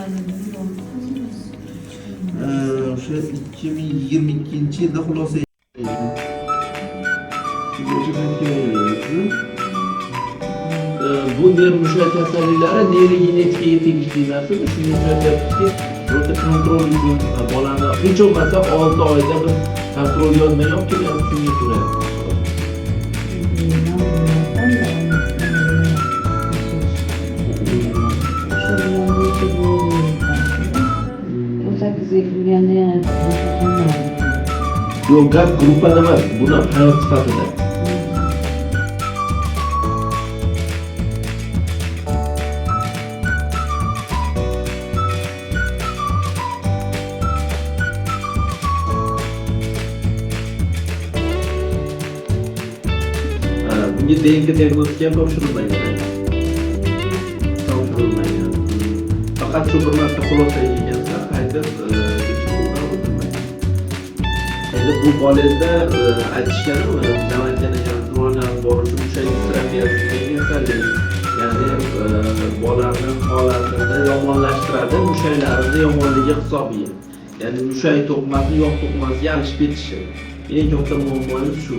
O'sha 2022-yilda xulosa bu nerv mushay kasalliklari neyrogenetikga tegishli narsa. Shunga aytyaptiki, o'ta kontrol uchun bolani hech bo'lmasa 6 oyda bir kontrol yozmay olib kelamiz, shunga so'rayapmiz. Yo'q, gap gruppada emas, buni hayot sifatida. Bunga DNK diagnostika ham topshirilmagan. Faqat shu bir marta xulosaga kelgansa, qaytib tekshiruvdan o'tilmaydi. Endi bu bolangizda aytishgan, Namanganga ham borishi mushaylik terapiyasi degan kasallik. Ya'ni bolani holatini yomonlashtiradi, mushaylarni yomonligi hisobiga. Ya'ni mushay to'qmasini yo'q to'qmasiga alishib ketishi. Eng katta muammoimiz shu.